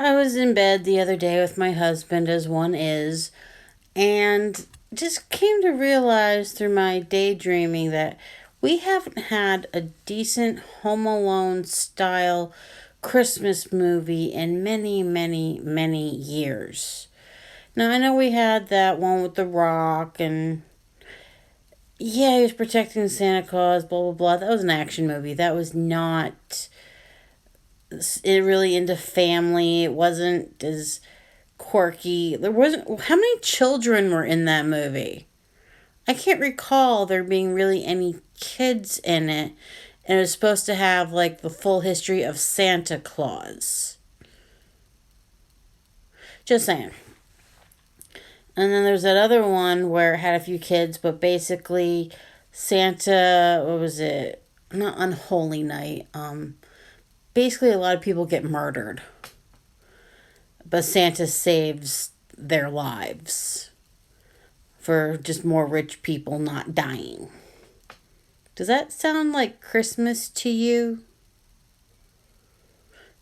I was in bed the other day with my husband, as one is, and just came to realize through my daydreaming that we haven't had a decent Home Alone style Christmas movie in many, many, many years. Now, I know we had that one with The Rock, and yeah, he was protecting Santa Claus, blah, blah, blah. That was an action movie. That was not it really into family. It wasn't as quirky. There wasn't. How many children were in that movie? I can't recall there being really any kids in it. And it was supposed to have like the full history of Santa Claus. Just saying. And then there's that other one where it had a few kids, but basically Santa, what was it? Not Unholy Night. Basically a lot of people get murdered. But Santa saves their lives for just more rich people not dying. Does that sound like Christmas to you?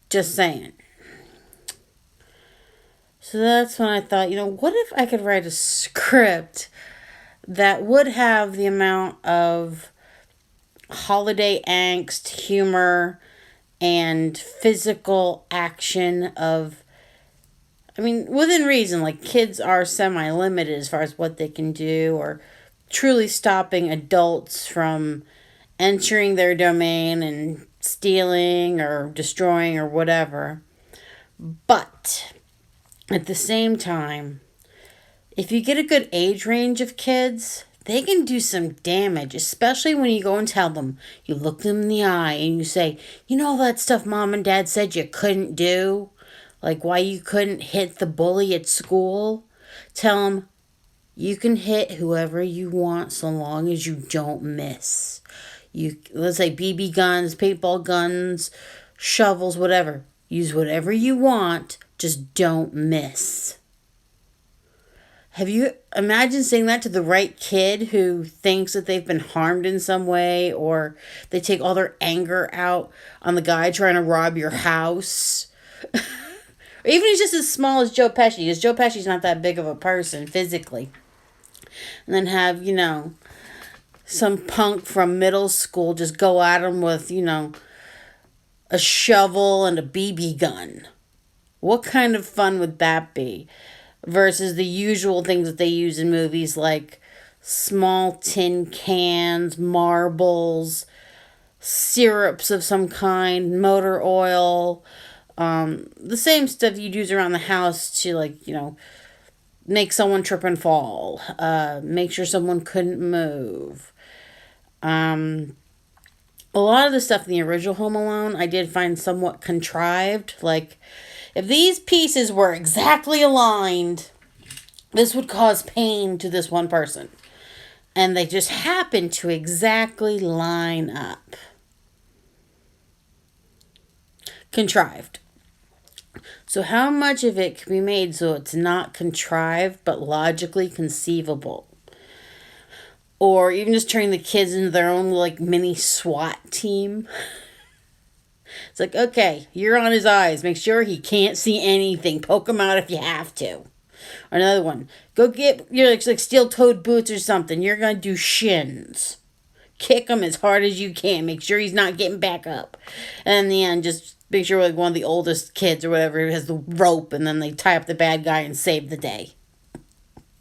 Just saying. So that's when I thought, what if I could write a script that would have the amount of holiday angst, humor, and physical action of, within reason, like kids are semi-limited as far as what they can do, or truly stopping adults from entering their domain and stealing or destroying or whatever. But at the same time, if you get a good age range of kids, they can do some damage, especially when you go and tell them. You look them in the eye and you say, all that stuff mom and dad said you couldn't do? Like why you couldn't hit the bully at school? Tell them, you can hit whoever you want so long as you don't miss. Let's say BB guns, paintball guns, shovels, whatever. Use whatever you want, just don't miss. Have you imagined saying that to the right kid who thinks that they've been harmed in some way, or they take all their anger out on the guy trying to rob your house? Or even he's just as small as Joe Pesci, because Joe Pesci's not that big of a person physically. And then have, some punk from middle school just go at him with, a shovel and a BB gun. What kind of fun would that be? Versus the usual things that they use in movies like small tin cans, marbles, syrups of some kind, motor oil, the same stuff you'd use around the house to make someone trip and fall, make sure someone couldn't move. A lot of the stuff in the original Home Alone I did find somewhat contrived. Like, if these pieces were exactly aligned, this would cause pain to this one person. And they just happen to exactly line up. Contrived. So how much of it can be made so it's not contrived but logically conceivable? Or even just turning the kids into their own mini SWAT team. It's like, okay, you're on his eyes. Make sure he can't see anything. Poke him out if you have to. Or another one. Go get your steel-toed boots or something. You're going to do shins. Kick him as hard as you can. Make sure he's not getting back up. And in the end, just make sure one of the oldest kids or whatever has the rope, and then they tie up the bad guy and save the day.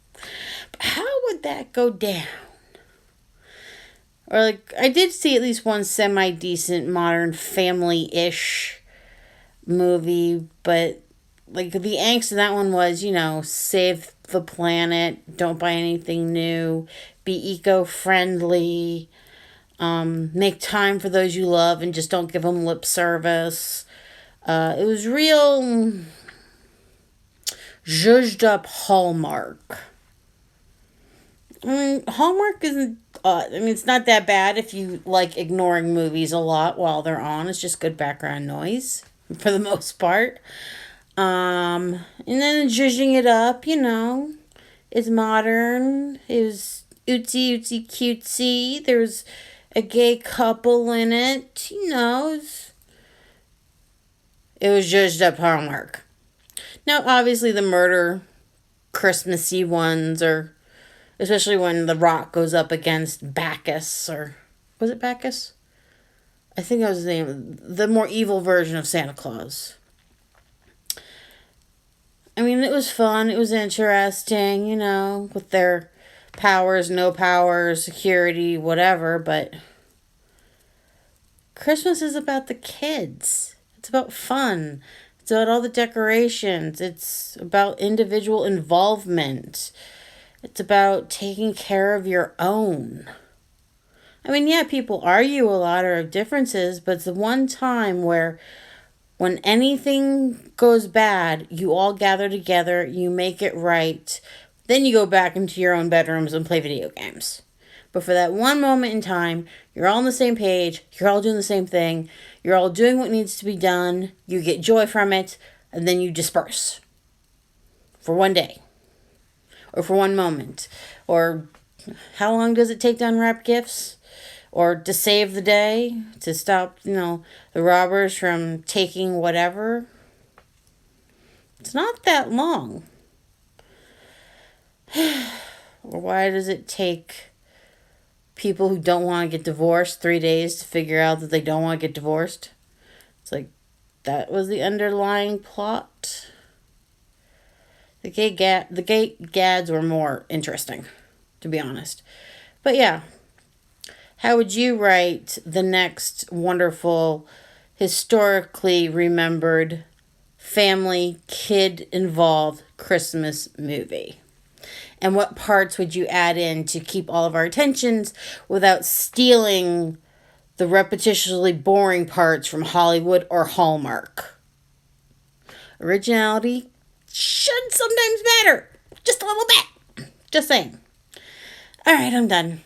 But how would that go down? Or I did see at least one semi-decent modern family-ish movie, but the angst of that one was, save the planet, don't buy anything new, be eco-friendly, make time for those you love and just don't give them lip service. It was real zhuzhed up Hallmark. Hallmark isn't, it's not that bad if you like ignoring movies a lot while they're on. It's just good background noise for the most part. And then zhuzhing it up, is modern. It was ootsy cutesy. There's a gay couple in it. It was zhuzhed up Hallmark. Now, obviously, the murder Christmassy ones are, especially when The Rock goes up against Bacchus, or was it Bacchus? I think that was his name. The more evil version of Santa Claus. I mean, it was fun. It was interesting, with their powers, no powers, security, whatever. But Christmas is about the kids. It's about fun. It's about all the decorations. It's about individual involvement. It's about taking care of your own. I mean, yeah, people argue a lot or have differences, but it's the one time where when anything goes bad, you all gather together, you make it right, then you go back into your own bedrooms and play video games. But for that one moment in time, you're all on the same page, you're all doing the same thing, you're all doing what needs to be done, you get joy from it, and then you disperse. For one day. Or for one moment. Or how long does it take to unwrap gifts? Or to save the day? To stop, the robbers from taking whatever? It's not that long. Or why does it take people who don't want to get divorced 3 days to figure out that they don't want to get divorced? It's like, that was the underlying plot. The gay gads were more interesting, to be honest. But yeah, how would you write the next wonderful, historically remembered, family, kid-involved Christmas movie? And what parts would you add in to keep all of our attentions without stealing the repetitiously boring parts from Hollywood or Hallmark? Originality should sometimes matter. Just a little bit. Just saying. All right, I'm done.